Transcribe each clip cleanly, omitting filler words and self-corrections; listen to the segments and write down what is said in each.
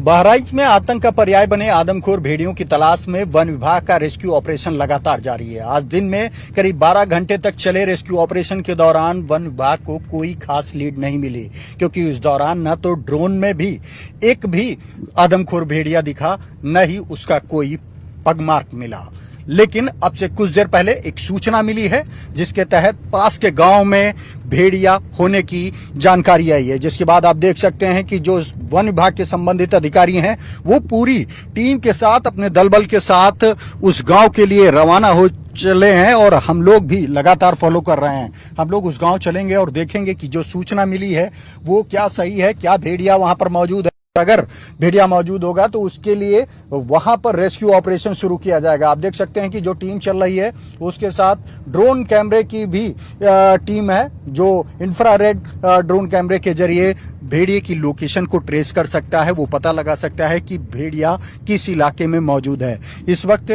बहराइच में आतंक का पर्याय बने आदमखोर भेड़ियों की तलाश में वन विभाग का रेस्क्यू ऑपरेशन लगातार जारी है। आज दिन में करीब 12 घंटे तक चले रेस्क्यू ऑपरेशन के दौरान वन विभाग को कोई खास लीड नहीं मिली, क्योंकि उस दौरान न तो ड्रोन में भी एक भी आदमखोर भेड़िया दिखा, न ही उसका कोई पगमार्क मिला। लेकिन अब से कुछ देर पहले एक सूचना मिली है, जिसके तहत पास के गांव में भेड़िया होने की जानकारी आई है, जिसके बाद आप देख सकते हैं कि जो वन विभाग के संबंधित अधिकारी हैं वो पूरी टीम के साथ, अपने दल बल के साथ उस गांव के लिए रवाना हो चले हैं और हम लोग भी लगातार फॉलो कर रहे हैं। हम लोग उस गांव चलेंगे और देखेंगे कि जो सूचना मिली है वो क्या सही है, क्या भेड़िया वहां पर मौजूद है। अगर भेड़िया मौजूद होगा तो उसके लिए वहां पर रेस्क्यू ऑपरेशन शुरू किया जाएगा। आप देख सकते हैं कि जो टीम चल रही है उसके साथ ड्रोन कैमरे की भी टीम है, जो इंफ्रारेड ड्रोन कैमरे के जरिए भेड़िए की लोकेशन को ट्रेस कर सकता है, वो पता लगा सकता है कि भेड़िया किस इलाके में मौजूद है। इस वक्त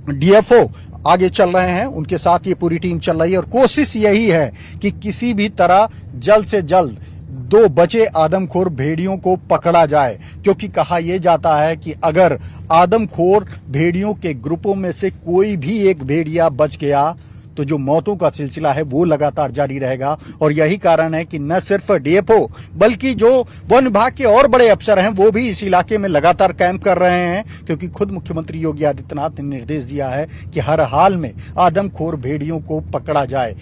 डीएफओ आगे चल रहे हैं, उनके साथ ये पूरी टीम चल रही है और कोशिश यही है कि किसी भी तरह जल्द से जल्द 2 बचे आदमखोर भेड़ियों को पकड़ा जाए, क्योंकि कहा यह जाता है कि अगर आदमखोर भेड़ियों के ग्रुपों में से कोई भी एक भेड़िया बच गया तो जो मौतों का सिलसिला है वो लगातार जारी रहेगा। और यही कारण है कि न सिर्फ डीएफओ बल्कि जो वन विभाग के और बड़े अफसर हैं वो भी इस इलाके में लगातार कैंप कर रहे हैं, क्योंकि खुद मुख्यमंत्री योगी आदित्यनाथ ने निर्देश दिया है कि हर हाल में आदमखोर भेड़ियों को पकड़ा जाए।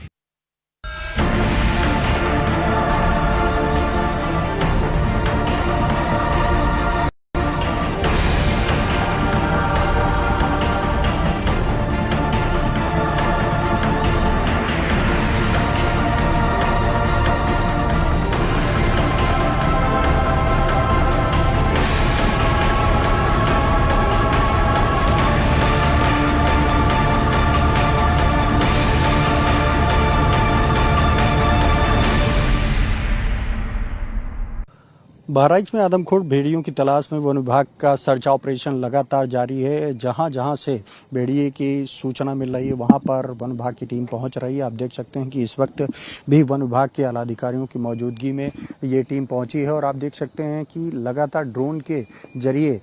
बहराइच में आदमखोर भेड़ियों की तलाश में वन विभाग का सर्च ऑपरेशन लगातार जारी है। जहां जहां से भेड़िए की सूचना मिल रही है वहां पर वन विभाग की टीम पहुंच रही है। आप देख सकते हैं कि इस वक्त भी वन विभाग के आला अधिकारियों की मौजूदगी में ये टीम पहुंची है और आप देख सकते हैं कि लगातार ड्रोन के जरिए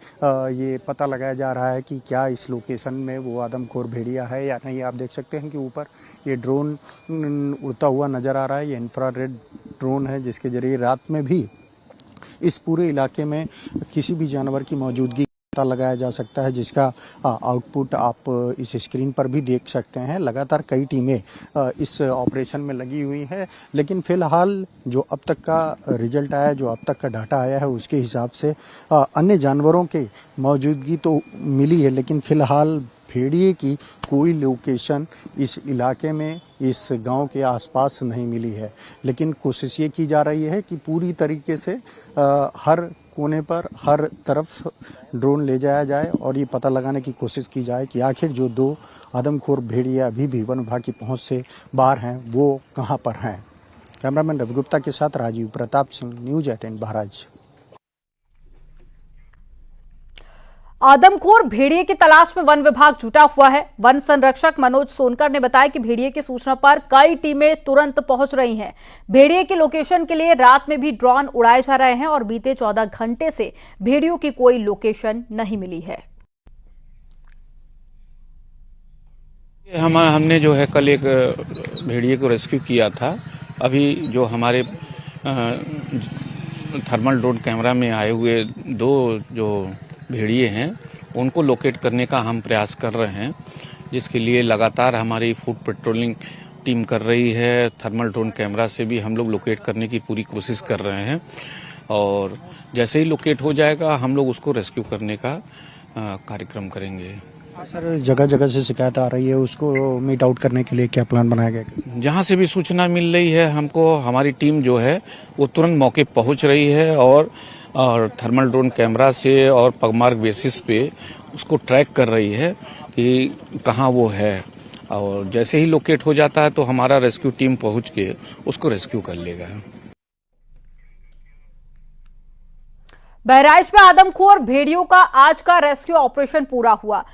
ये पता लगाया जा रहा है कि क्या इस लोकेशन में वो आदमखोर भेड़िया है या नहीं। आप देख सकते हैं कि ऊपर ये ड्रोन उड़ता हुआ नजर आ रहा है। ये इंफ्रारेड ड्रोन है, जिसके जरिए रात में भी इस पूरे इलाके में किसी भी जानवर की मौजूदगी पता लगाया जा सकता है, जिसका आउटपुट आप इस स्क्रीन पर भी देख सकते हैं। लगातार कई टीमें इस ऑपरेशन में लगी हुई हैं, लेकिन फिलहाल जो अब तक का रिजल्ट आया, जो अब तक का डाटा आया है, उसके हिसाब से अन्य जानवरों की मौजूदगी तो मिली है, लेकिन फिलहाल भेड़िए की कोई लोकेशन इस इलाके में, इस गांव के आसपास नहीं मिली है। लेकिन कोशिश ये की जा रही है कि पूरी तरीके से हर कोने पर, हर तरफ ड्रोन ले जाया जाए और ये पता लगाने की कोशिश की जाए कि आखिर जो 2 आदमखोर भेड़िया अभी भी वन विभाग की पहुंच से बाहर हैं वो कहां पर हैं। कैमरामैन रवि गुप्ता के साथ राजीव प्रताप सिंह, न्यूज़ 18 बहराइच। आदमखोर भेड़िए की तलाश में वन विभाग जुटा हुआ है। वन संरक्षक मनोज सोनकर ने बताया कि भेड़िए की सूचना पर कई टीमें तुरंत पहुंच रही हैं। भेड़िए की लोकेशन के लिए रात में भी ड्रोन उड़ाए जा रहे हैं और बीते 14 घंटे से भेड़ियों की कोई लोकेशन नहीं मिली है। हमने जो है कल एक भेड़िए को रेस्क्यू किया था। अभी जो हमारे थर्मल ड्रोन कैमरा में आए हुए 2 जो भेड़िए हैं उनको लोकेट करने का हम प्रयास कर रहे हैं, जिसके लिए लगातार हमारी फूड पेट्रोलिंग टीम कर रही है। थर्मल ड्रोन कैमरा से भी हम लोग लोकेट करने की पूरी कोशिश कर रहे हैं और जैसे ही लोकेट हो जाएगा हम लोग उसको रेस्क्यू करने का कार्यक्रम करेंगे। सर, जगह जगह से शिकायत आ रही है, उसको मीट आउट करने के लिए क्या प्लान बनाया गया? जहाँ से भी सूचना मिल रही है हमको, हमारी टीम जो है वो तुरंत मौके पहुँच रही है और थर्मल ड्रोन कैमरा से और पगमार्क बेसिस पे उसको ट्रैक कर रही है कि कहाँ वो है, और जैसे ही लोकेट हो जाता है तो हमारा रेस्क्यू टीम पहुँच के उसको रेस्क्यू कर लेगा। बहराइच में आदमखोर भेड़ियों का आज का रेस्क्यू ऑपरेशन पूरा हुआ।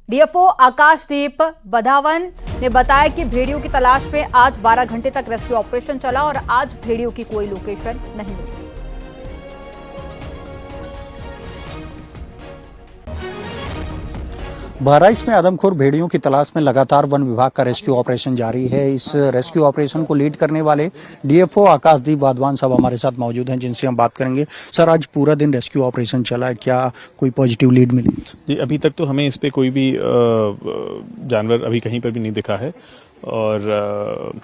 डीएफओ आकाशदीप बधावन ने बताया कि भेड़ियों की तलाश में आज 12 घंटे तक रेस्क्यू ऑपरेशन चला और आज भेड़ियों की कोई लोकेशन नहीं मिली। बहराइच में आदमखोर भेड़ियों की तलाश में लगातार वन विभाग का रेस्क्यू ऑपरेशन जारी है। इस रेस्क्यू ऑपरेशन को लीड करने वाले डीएफओ आकाशदीप वाधवान साहब हमारे साथ मौजूद हैं, जिनसे हम बात करेंगे। सर, आज पूरा दिन रेस्क्यू ऑपरेशन चला है, क्या कोई पॉजिटिव लीड मिली? जी, अभी तक तो हमें इस पे कोई भी जानवर अभी कहीं पर भी नहीं दिखा है और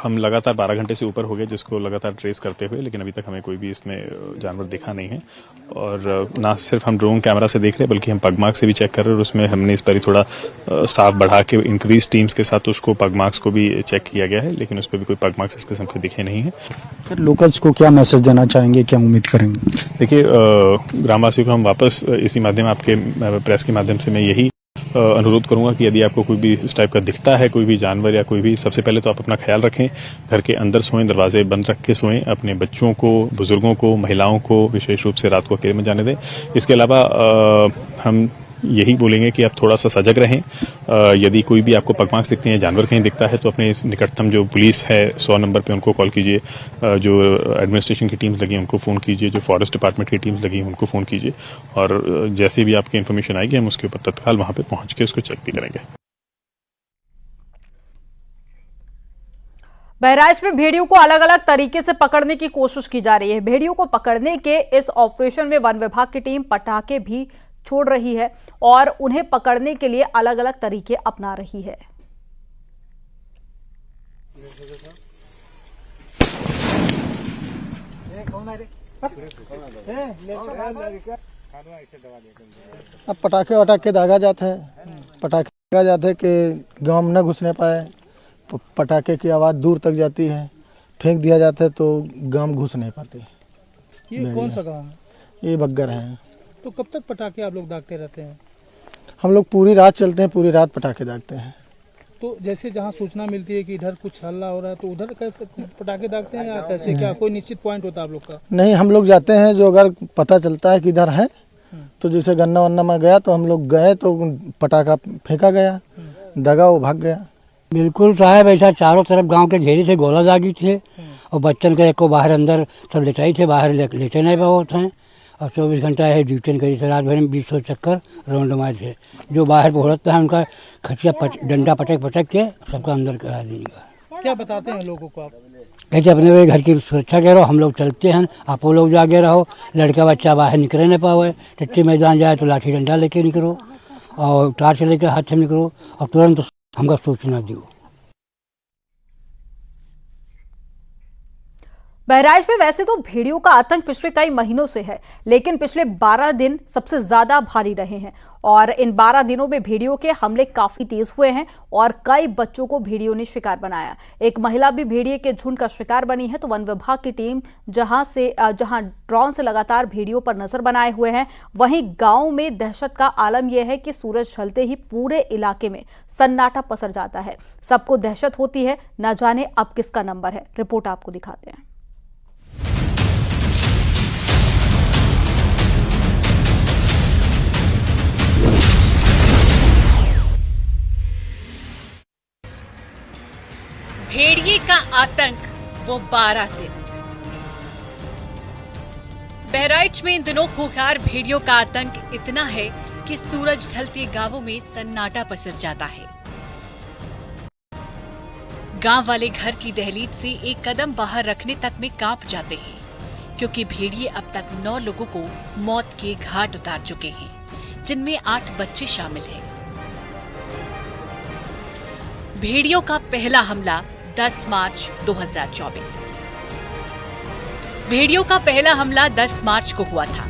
हम लगातार 12 घंटे से ऊपर हो गए जिसको लगातार ट्रेस करते हुए, लेकिन अभी तक हमें कोई भी इसमें जानवर दिखा नहीं है। और ना सिर्फ हम ड्रोन कैमरा से देख रहे हैं बल्कि हम पगमार्क्स से भी चेक कर रहे हैं और उसमें हमने इस पर थोड़ा स्टाफ बढ़ा के इंक्रीज टीम्स के साथ उसको पगमार्क्स को भी चेक किया गया है, लेकिन उस पर भी कोई पगमार्क्स इस किस्म के दिखे नहीं है। फिर लोकल्स को क्या मैसेज देना चाहेंगे, क्या उम्मीद करेंगे? देखिए, ग्रामवासियों को हम वापस इसी माध्यम आपके प्रेस के माध्यम से मैं यही अनुरोध करूंगा कि यदि आपको कोई भी इस टाइप का दिखता है, कोई भी जानवर या कोई भी, सबसे पहले तो आप अपना ख्याल रखें, घर के अंदर सोएं, दरवाजे बंद रख के सोएं, अपने बच्चों को, बुजुर्गों को, महिलाओं को विशेष रूप से रात को अकेले में जाने दें। इसके अलावा हम यही बोलेंगे कि आप थोड़ा सा सजग रहें। यदि कोई भी आपको पगमार्क्स दिखते हैं, जानवर कहीं दिखता है, तो अपने इस निकटतम जो पुलिस है 100 नंबर पे उनको कॉल कीजिए, जो एडमिनिस्ट्रेशन की टीम्स लगी उनको फ़ोन कीजिए, जो फॉरेस्ट डिपार्टमेंट की टीम्स लगी उनको फ़ोन कीजिए और जैसे भी आपकी इन्फॉर्मेशन आएगी हम उसके ऊपर तत्काल वहाँ पर पहुँच के उसको चेक भी करेंगे। बहराइच में भेड़ियों को अलग अलग तरीके से पकड़ने की कोशिश की जा रही है। भेड़ियों को पकड़ने के इस ऑपरेशन में वन विभाग की टीम पटाखे भी छोड़ रही है और उन्हें पकड़ने के लिए अलग अलग तरीके अपना रही है। अब पटाखे वटाखे दागा जाते हैं, पटाखे दागा जाते हैं कि गांव में न घुसने पाए। पटाखे की आवाज़ दूर तक जाती है, फेंक दिया जाता है तो गांव घुस नहीं पाते। ये कौन सा गांव है? ये बग्गर है। तो कब तक पटाखे आप लोग दागते रहते हैं? हम लोग पूरी रात चलते हैं, पूरी रात पटाखे दागते हैं। तो जैसे जहाँ सूचना मिलती है कि इधर कुछ हल्ला हो रहा है तो उधर कैसे पटाखे दागते हैं या कैसे, क्या कोई निश्चित पॉइंट होता है आप लोग का? नहीं, हम लोग जाते हैं, जो अगर पता चलता है कि इधर है तो जैसे गन्ना वन्ना में गया तो हम लोग गए तो पटाखा फेंका गया, दगा, वो भाग गया। बिल्कुल साहब, ऐसा चारों तरफ गांव के घेरे से गोला दागी थे और बच्चन के को बाहर अंदर सब लेटाई थे, बाहर लेटे नहीं पाते हैं और 24 घंटा है ड्यूटी करी थे। रात भर में 20 चक्कर राउंड मारे थे। जो बाहर भोरता है उनका खचिया डंडा पटक के सबका अंदर करा देंगे। क्या बताते हैं लोगों को आप? कहते अपने घर की सुरक्षा करो, हम लोग चलते हैं, आप वो लोग जागे रहो, लड़का बच्चा बाहर निकल नहीं पावे, टट्टी मैदान जाए तो लाठी डंडा लेके निकलो और टार्च लेकर हाथ में निकलो और तुरंत हमको सूचना दो। बहराइच में वैसे तो भेड़ियों का आतंक पिछले कई महीनों से है, लेकिन पिछले 12 दिन सबसे ज्यादा भारी रहे हैं और इन 12 दिनों में भेड़ियों के हमले काफी तेज हुए हैं और कई बच्चों को भेड़ियों ने शिकार बनाया। एक महिला भी भेड़िए के झुंड का शिकार बनी है। तो वन विभाग की टीम जहां ड्रोन से लगातार भेड़ियों पर नजर बनाए हुए हैं, वहीं गांव में दहशत का आलम यह है कि सूरज ढलते ही पूरे इलाके में सन्नाटा पसर जाता है। सबको दहशत होती है, न जाने अब किसका नंबर है। रिपोर्ट आपको दिखाते हैं। भेड़िए का आतंक वो 12 दिन। बहराइच में इन दिनों खूंखार भेड़ियों का आतंक इतना है कि सूरज ढलते गांवों में सन्नाटा पसर जाता है। गांव वाले घर की दहलीज से एक कदम बाहर रखने तक में कांप जाते हैं, क्योंकि भेड़िए अब तक 9 लोगों को मौत के घाट उतार चुके हैं, जिनमें 8 बच्चे शामिल हैं। भेड़ियों का पहला हमला 10 मार्च 2024। भेड़ियों का पहला हमला 10 मार्च को हुआ था,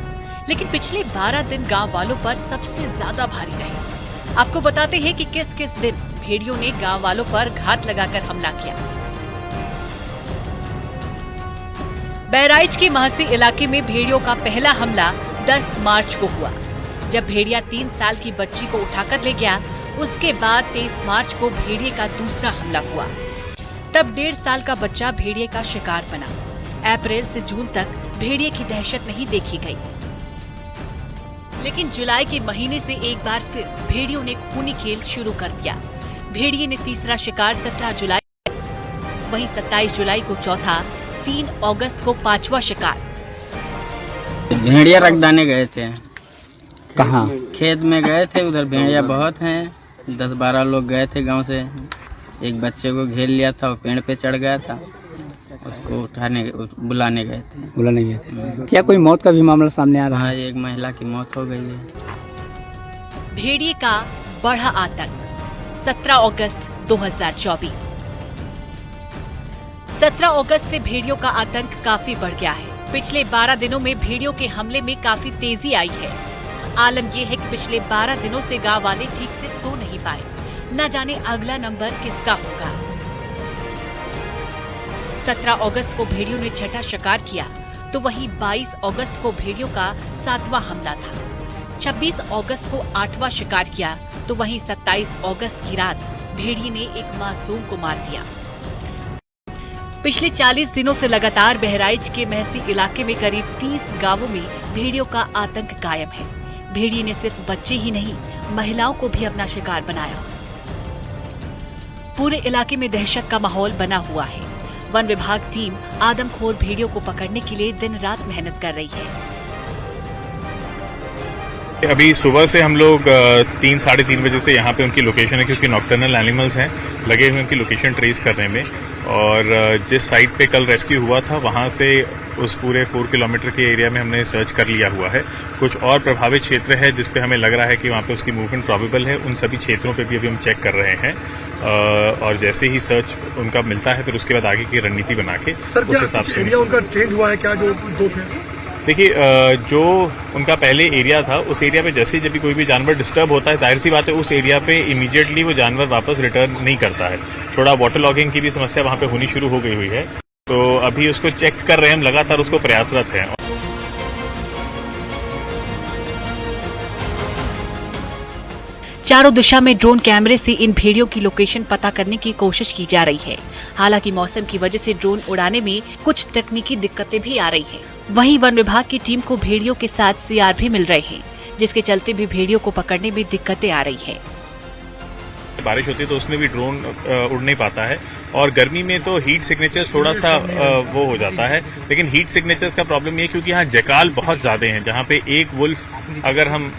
लेकिन पिछले 12 दिन गांव वालों पर सबसे ज्यादा भारी रहे। आपको बताते हैं कि किस किस दिन भेड़ियों ने गांव वालों पर घात लगाकर हमला किया। बहराइच के महसी इलाके में भेड़ियों का पहला हमला 10 मार्च को हुआ, जब भेड़िया 3 साल की बच्ची को उठाकर ले गया। उसके बाद 23 मार्च को भेड़िए का दूसरा हमला हुआ। तब 1.5 साल का बच्चा भेड़िए का शिकार बना। अप्रैल से जून तक भेड़िए की दहशत नहीं देखी गई, लेकिन जुलाई के महीने से एक बार फिर भेड़ियों ने खूनी खेल शुरू कर दिया। भेड़िए ने तीसरा शिकार 17 जुलाई, वहीं 27 जुलाई को चौथा, 3 अगस्त को 5वां शिकार। भेड़िया रखदाने गए थे, कहाँ? खेत में गए थे, उधर भेड़िया बहुत हैं, 10-12 लोग गए थे गांव से। एक बच्चे को घेर लिया था, वो पेड़ पे चढ़ गया था, उसको बुलाने गए थे। क्या कोई मौत का भी मामला सामने आ रहा है? हाँ, एक महिला की मौत हो गई है। भेड़िए का बढ़ा आतंक। 17 अगस्त 2024। 17 अगस्त से भेड़ियों का आतंक काफी बढ़ गया है। पिछले 12 दिनों में भेड़ियों के हमले में काफी तेजी आई है। आलम यह है कि पिछले 12 दिनों से गांव वाले ठीक से सो नहीं पाए, न जाने अगला नंबर किसका होगा। 17 अगस्त को भेड़ियों ने छठा शिकार किया, तो वहीं 22 अगस्त को भेड़ियों का 7वां हमला था। 26 अगस्त को 8वां शिकार किया, तो वहीं 27 अगस्त की रात भेड़िए ने एक मासूम को मार दिया। पिछले 40 दिनों से लगातार बहराइच के महसी इलाके में करीब 30 गांवों में भेड़ियों का आतंक कायम है। भेड़िए ने सिर्फ बच्चे ही नहीं, महिलाओं को भी अपना शिकार बनाया। पूरे इलाके में दहशत का माहौल बना हुआ है। वन विभाग टीम आदमखोर भेड़ियों को पकड़ने के लिए दिन रात मेहनत कर रही है। अभी सुबह से हम लोग 3-3:30 बजे से यहाँ पे उनकी लोकेशन है, क्योंकि नॉक्टर्नल एनिमल्स हैं, लगे हुए उनकी लोकेशन ट्रेस करने में। और जिस साइट पे कल रेस्क्यू हुआ था, वहाँ से उस पूरे 4 किलोमीटर के एरिया में हमने सर्च कर लिया हुआ है। कुछ और प्रभावित क्षेत्र है जिस पे हमें लग रहा है कि वहाँ पे उसकी मूवमेंट प्रोबेबल है, उन सभी क्षेत्रों पे भी अभी हम चेक कर रहे हैं। और जैसे ही सर्च उनका मिलता है, फिर उसके बाद आगे की रणनीति बना के उस हिसाब से एरिया उनका चेंज हुआ है क्या, जो दो थे? देखिए, जो उनका पहले एरिया था, उस एरिया पे जैसे जब भी कोई भी जानवर डिस्टर्ब होता है, जाहिर सी बात है उस एरिया पे इमीडिएटली वो जानवर वापस रिटर्न नहीं करता है। थोड़ा वाटर लॉगिंग की भी समस्या वहाँ पे होनी शुरू हो गई हुई है, तो अभी उसको चेक कर रहे हैं हम, लगातार उसको प्रयासरत हैं। चारों दिशा में ड्रोन कैमरे से इन भेड़ियों की लोकेशन पता करने की कोशिश की जा रही है। हालांकि मौसम की वजह से ड्रोन उड़ाने में कुछ तकनीकी दिक्कतें भी आ रही हैं। वहीं वन विभाग की टीम को भेड़ियों के साथ सीआर भी मिल रहे हैं, जिसके चलते भी भेड़ियों को पकड़ने में दिक्कतें आ रही हैं। बारिश होती है तो उसमें भी ड्रोन उड़ नहीं पाता है, और गर्मी में तो हीट सिग्नेचर्स थोड़ा सा वो हो जाता है। लेकिन हीट सिग्नेचर्स का प्रॉब्लम ये है क्योंकि यहाँ जैकाल बहुत ज्यादा हैं, जहाँ पे एक वुल्फ अगर हम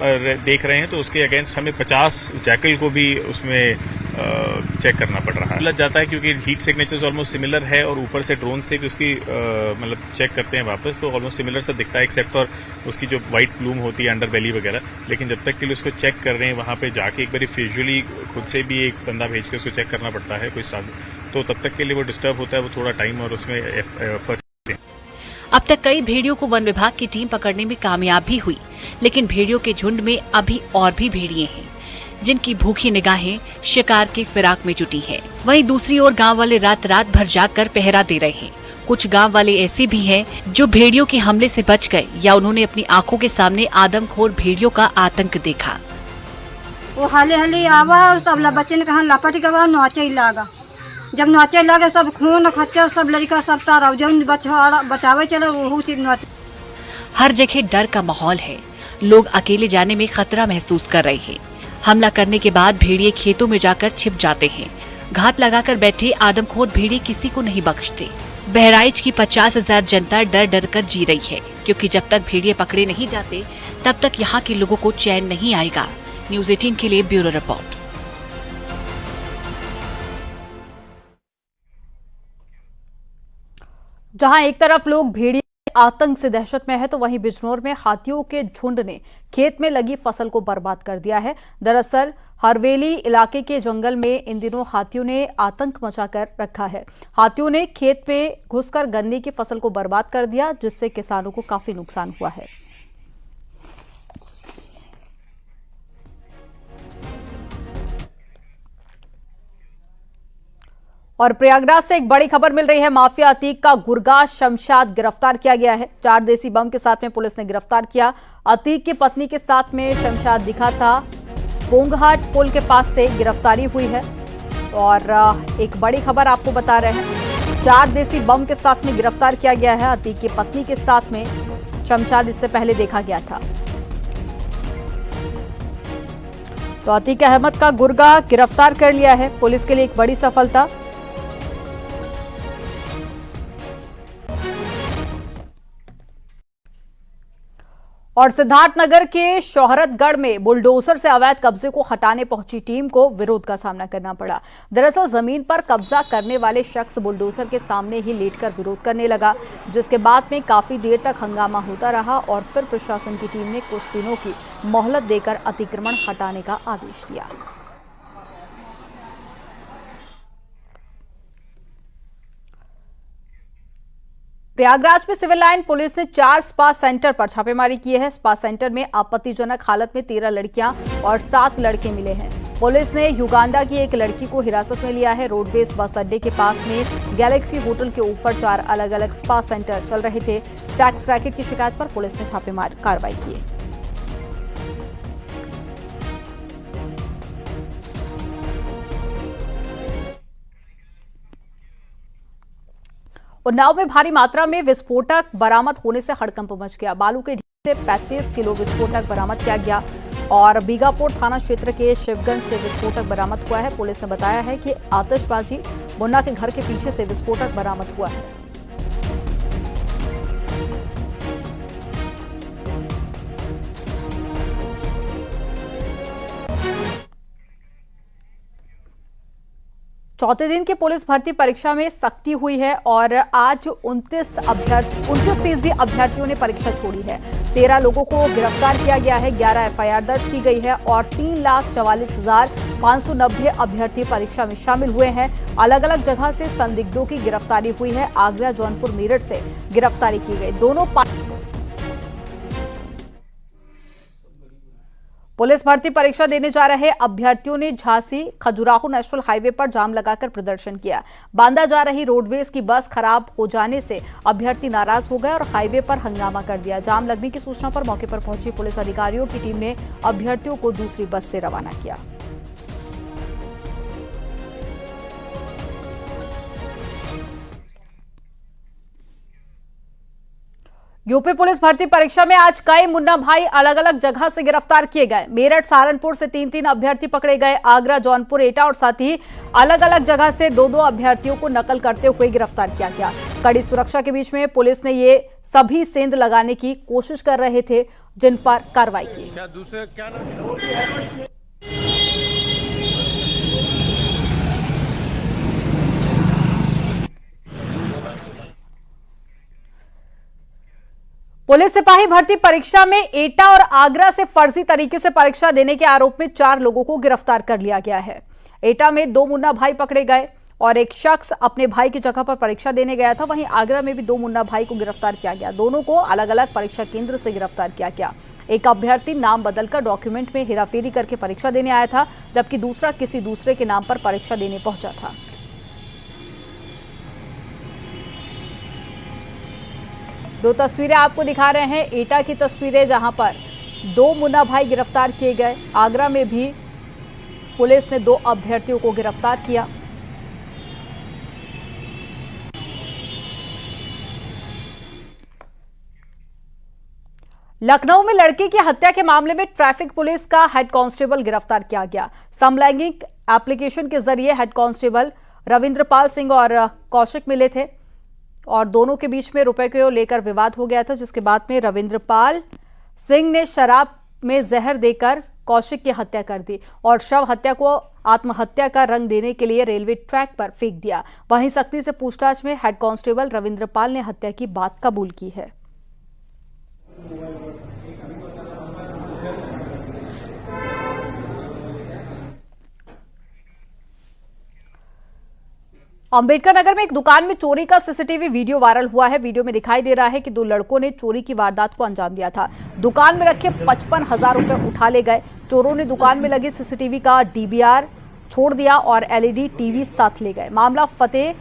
देख रहे हैं तो उसके अगेंस्ट हमें 50 जैकल को भी उसमें चेक करना पड़ रहा है। लग जाता है क्योंकि हीट सिग्नेचर्स ऑलमोस्ट सिमिलर है, और ऊपर से ड्रोन से उसकी मतलब चेक करते हैं वापस, तो ऑलमोस्ट सिमिलर सा दिखता है, एक्सेप्ट फॉर उसकी जो व्हाइट प्लूम होती है अंडर बेली वगैरह। लेकिन जब तक के लिए उसको चेक कर रहे हैं, वहाँ पे जाके एक बार विजुअली खुद से भी एक बंदा भेज के उसको चेक करना पड़ता है कोई स्टाफ, तो तब तक के लिए वो डिस्टर्ब होता है, वो थोड़ा टाइम और उसमें एफर्ट। अब तक कई भेड़ियों को वन विभाग की टीम पकड़ने में कामयाब भी हुई, लेकिन भेड़ियों के झुंड में अभी और भी भेड़िए हैं, जिनकी भूखी निगाहें शिकार के फिराक में जुटी है। वहीं दूसरी ओर गांव वाले रात रात भर जागकर पहरा दे रहे हैं। कुछ गांव वाले ऐसे भी हैं जो भेड़ियों के हमले से बच गए, या उन्होंने अपनी आंखों के सामने आदमखोर भेड़ियों का आतंक देखा। वो हाले हाले आवा, सब बच्चे ने कहा लापटी का नाचे लागा, जब नाचे लगे सब खून खच्चे, सब लड़का सब तारा जो बचावे चले वो नाचे। हर जगह डर का माहौल है, लोग अकेले जाने में खतरा महसूस कर रहे हैं। हमला करने के बाद भेड़िए खेतों में जाकर छिप जाते हैं। घात लगाकर बैठे आदमखोर भेड़िए किसी को नहीं बख्शते। बहराइच की 50,000 जनता डर डर कर जी रही है, क्योंकि जब तक भेड़िए पकड़े नहीं जाते तब तक यहाँ के लोगों को चैन नहीं आएगा। न्यूज़ 18 के लिए ब्यूरो रिपोर्ट। जहां एक तरफ लोग भेड़िए आतंक से दहशत में है, तो वहीं बिजनौर में हाथियों के झुंड ने खेत में लगी फसल को बर्बाद कर दिया है। दरअसल हरवेली इलाके के जंगल में इन दिनों हाथियों ने आतंक मचाकर रखा है। हाथियों ने खेत पे घुसकर गन्ने की फसल को बर्बाद कर दिया, जिससे किसानों को काफी नुकसान हुआ है। और प्रयागराज से एक बड़ी खबर मिल रही है। माफिया अतीक का गुरगा शमशाद गिरफ्तार किया गया है। 4 देसी बम के साथ में पुलिस ने गिरफ्तार किया। अतीक की पत्नी के साथ में शमशाद दिखा था। पोंगहाट पुल के पास से गिरफ्तारी हुई है। और एक बड़ी खबर आपको बता रहे हैं, 4 देसी बम के साथ में गिरफ्तार किया गया है। अतीक की पत्नी के साथ में शमशाद इससे पहले देखा गया था। तो अतीक अहमद का गुरगा गिरफ्तार कर लिया है पुलिस के लिए, एक बड़ी सफलता। और सिद्धार्थनगर के शोहरतगढ़ में बुलडोजर से अवैध कब्जे को हटाने पहुंची टीम को विरोध का सामना करना पड़ा। दरअसल जमीन पर कब्जा करने वाले शख्स बुलडोजर के सामने ही लेटकर विरोध करने लगा, जिसके बाद में काफी देर तक हंगामा होता रहा और फिर प्रशासन की टीम ने कुछ दिनों की मोहलत देकर अतिक्रमण हटाने का आदेश दिया। प्रयागराज में सिविल लाइन पुलिस ने 4 स्पा सेंटर पर छापेमारी की है। स्पा सेंटर में आपत्तिजनक हालत में 13 लड़कियां और 7 लड़के मिले हैं। पुलिस ने युगांडा की एक लड़की को हिरासत में लिया है। रोडवेज बस अड्डे के पास में गैलेक्सी होटल के ऊपर 4 अलग अलग स्पा सेंटर चल रहे थे। सेक्स रैकेट की शिकायत पर पुलिस ने छापेमारी कार्रवाई की है। उन्नाव में भारी मात्रा में विस्फोटक बरामद होने से हड़कंप मच गया। बालू के ढेर से 35 किलो विस्फोटक बरामद किया गया और बीगापुर थाना क्षेत्र के शिवगंज से विस्फोटक बरामद हुआ है। पुलिस ने बताया है कि आतिशबाजी मुन्ना के घर के पीछे से विस्फोटक बरामद हुआ है। चौथे दिन की पुलिस भर्ती परीक्षा में सख्ती हुई है और आज 29% अभ्यर्थियों ने परीक्षा छोड़ी है। 13 लोगों को गिरफ्तार किया गया है। 11 एफआईआर दर्ज की गई है और 3,44,590 अभ्यर्थी परीक्षा में शामिल हुए हैं। अलग अलग जगह से संदिग्धों की गिरफ्तारी हुई है। आगरा, जौनपुर, मेरठ से गिरफ्तारी की गई। दोनों पुलिस भर्ती परीक्षा देने जा रहे अभ्यर्थियों ने झांसी खजुराहो नेशनल हाईवे पर जाम लगाकर प्रदर्शन किया। बांदा जा रही रोडवेज की बस खराब हो जाने से अभ्यर्थी नाराज हो गए और हाईवे पर हंगामा कर दिया। जाम लगने की सूचना पर मौके पर पहुंची पुलिस अधिकारियों की टीम ने अभ्यर्थियों को दूसरी बस से रवाना किया। यूपी पुलिस भर्ती परीक्षा में आज कई मुन्ना भाई अलग अलग जगह से गिरफ्तार किए गए। मेरठ, सहारनपुर से 3-3 अभ्यर्थी पकड़े गए। आगरा, जौनपुर, एटा और साथ ही अलग अलग जगह से 2-2 अभ्यर्थियों को नकल करते हुए गिरफ्तार किया गया। कड़ी सुरक्षा के बीच में पुलिस ने ये सभी सेंध लगाने की कोशिश कर रहे थे, जिन पर कार्रवाई की। पुलिस सिपाही भर्ती परीक्षा में एटा और आगरा से फर्जी तरीके से परीक्षा देने के आरोप में 4 लोगों को गिरफ्तार कर लिया गया है। एटा में 2 मुन्ना भाई पकड़े गए और एक शख्स अपने भाई की जगह पर परीक्षा देने गया था। वहीं आगरा में भी 2 मुन्ना भाई को गिरफ्तार किया गया। दोनों को अलग अलग परीक्षा केंद्र से गिरफ्तार किया गया। एक अभ्यर्थी नाम बदलकर डॉक्यूमेंट में हेराफेरी करके परीक्षा देने आया था, जबकि दूसरा किसी दूसरे के नाम पर परीक्षा देने पहुंचा था। दो तस्वीरें आपको दिखा रहे हैं। एटा की तस्वीरें जहां पर 2 मुन्ना भाई गिरफ्तार किए गए। आगरा में भी पुलिस ने 2 अभ्यर्थियों को गिरफ्तार किया। लखनऊ में लड़की की हत्या के मामले में ट्रैफिक पुलिस का हेड कांस्टेबल गिरफ्तार किया गया। समलैंगिक एप्लीकेशन के जरिए हेड कांस्टेबल रविंद्रपाल सिंह और कौशिक मिले थे और दोनों के बीच में रुपए को लेकर विवाद हो गया था, जिसके बाद में रविंद्रपाल सिंह ने शराब में जहर देकर कौशिक की हत्या कर दी और शव हत्या को आत्महत्या का रंग देने के लिए रेलवे ट्रैक पर फेंक दिया। वहीं सख्ती से पूछताछ में हेड कांस्टेबल रविंद्रपाल ने हत्या की बात कबूल की है। अंबेडकर नगर में एक दुकान में चोरी का सीसीटीवी वीडियो वायरल हुआ है। वीडियो में दिखाई दे रहा है कि 2 लड़कों ने चोरी की वारदात को अंजाम दिया था। दुकान में रखे 55,000 रुपए उठा ले गए। चोरों ने दुकान में लगे सीसीटीवी का डीवीआर छोड़ दिया और एलईडी टीवी साथ ले गए। मामला फतेह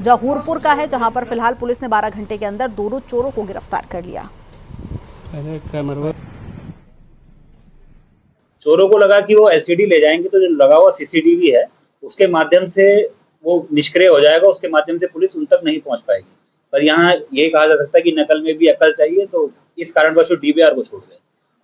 जहूरपुर का है, जहां पर फिलहाल पुलिस ने 12 घंटे के अंदर दोनों चोरों को गिरफ्तार कर लिया। चोरों को लगा कि वो एलसीडी ले जाएंगे तो जो लगा हुआ सीसीटीवी है उसके माध्यम से वो निष्क्रिय हो जाएगा, उसके माध्यम से पुलिस उन तक नहीं पहुंच पाएगी। पर यहाँ ये कहा जा सकता है कि नकल में भी अकल चाहिए, तो इस कारणवश डीवीआर को छोड़ गए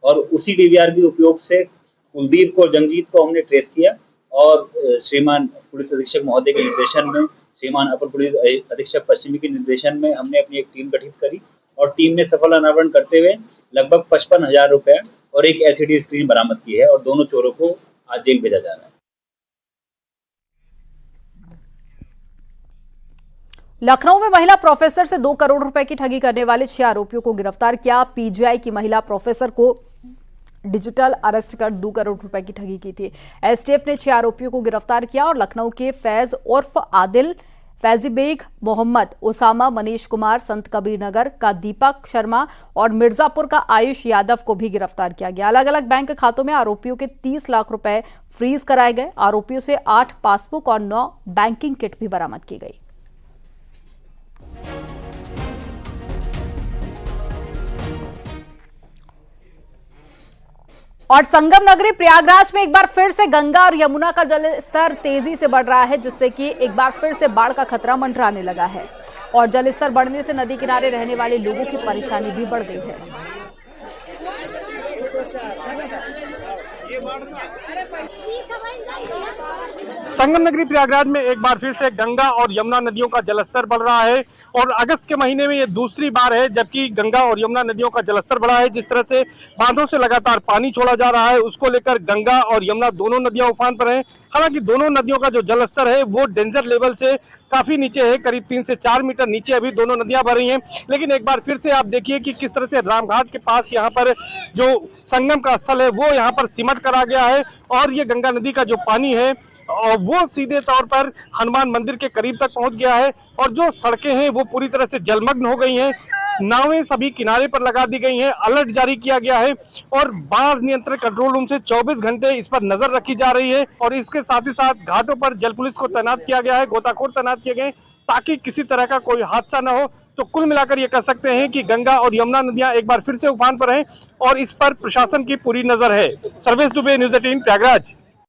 और उसी डीवीआर के उपयोग से कुलदीप को, जंगजीत को हमने ट्रेस किया और श्रीमान पुलिस अधीक्षक महोदय के निर्देशन में, श्रीमान अपर पुलिस अधीक्षक पश्चिमी के निर्देशन में हमने अपनी एक टीम गठित करी और टीम ने सफल अनावरण करते हुए लगभग 55,000 रुपए और एक एलसीडी स्क्रीन बरामद की है और दोनों चोरों को आज जेल भेजा जा रहा है। लखनऊ में महिला प्रोफेसर से 2 करोड़ रुपए की ठगी करने वाले 6 आरोपियों को गिरफ्तार किया। पीजीआई की महिला प्रोफेसर को डिजिटल अरेस्ट कर 2 करोड़ रुपए की ठगी की थी। एसटीएफ ने 6 आरोपियों को गिरफ्तार किया और लखनऊ के फैज उर्फ आदिल, फैजी बेग, मोहम्मद उसामा, मनीष कुमार, संत कबीर नगर का दीपक शर्मा और मिर्जापुर का आयुष यादव को भी गिरफ्तार किया गया। अलग अलग बैंक खातों में आरोपियों के 30 लाख रुपए फ्रीज कराए गए। आरोपियों से 8 पासबुक और 9 बैंकिंग किट भी बरामद की गई। और संगम नगरी प्रयागराज में एक बार फिर से गंगा और यमुना का जलस्तर तेजी से बढ़ रहा है, जिससे कि एक बार फिर से बाढ़ का खतरा मंडराने लगा है और जलस्तर बढ़ने से नदी किनारे रहने वाले लोगों की परेशानी भी बढ़ गई है। संगम नगरी प्रयागराज में एक बार फिर से गंगा और यमुना नदियों का जलस्तर बढ़ रहा है और अगस्त के महीने में ये दूसरी बार है जबकि गंगा और यमुना नदियों का जलस्तर बढ़ा है। जिस तरह से बांधों से लगातार पानी छोड़ा जा रहा है, उसको लेकर गंगा और यमुना दोनों नदियां उफान पर हैं। हालांकि दोनों नदियों का जो जलस्तर है वो डेंजर लेवल से काफी नीचे है, करीब 3 से 4 मीटर नीचे अभी दोनों नदियां भर रही हैं। लेकिन एक बार फिर से आप देखिए कि किस तरह से रामघाट के पास यहाँ पर जो संगम का स्थल है वो यहाँ पर सिमट कर आ गया है और ये गंगा नदी का जो पानी है और वो सीधे तौर पर हनुमान मंदिर के करीब तक पहुंच गया है और जो सड़कें हैं वो पूरी तरह से जलमग्न हो गई हैं। नावें सभी किनारे पर लगा दी गई हैं, अलर्ट जारी किया गया है और बाढ़ नियंत्रण कंट्रोल रूम से 24 घंटे इस पर नजर रखी जा रही है और इसके साथ ही साथ घाटों पर जल पुलिस को तैनात किया गया है, गोताखोर तैनात किए गए ताकि किसी तरह का कोई हादसा न हो। तो कुल मिलाकर ये कह सकते हैं कि गंगा और यमुना नदियां एक बार फिर से उफान पर हैं और इस पर प्रशासन की पूरी नजर है। सर्वेश दुबे, न्यूज़ 18 प्रयागराज।